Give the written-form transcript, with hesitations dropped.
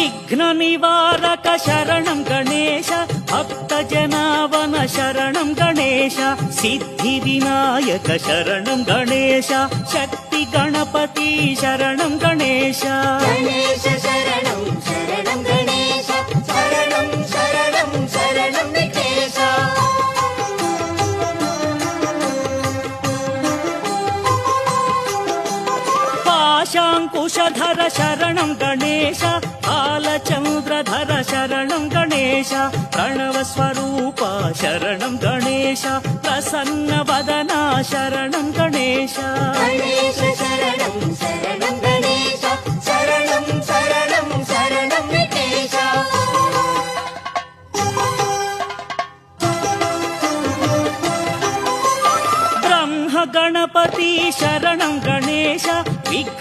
విఘ్న నివారక శరణం గణేశ, భక్త జనావన శరణం గణేశ, సిద్ధి వినాయక శరణం గణేశ, శక్తి గణపతి శరణం గణేశ. గణేశ శరణం శరణం గణేశ, శరణం శరణం శరణం విఘ్నేశ. పాశాంకుశధర శరణం గణేశ, బాలచంద్రధర శరణం గణేశ, ప్రణవ స్వరూప శరణం గణేశ, ప్రసన్న వదన శరణం గణేశ. గణేశ శరణం శరణం గణేశ, శరణం శరణం శరణం విఘ్నేశ. బ్రహ్మ గణపతి శరణం గణేశ,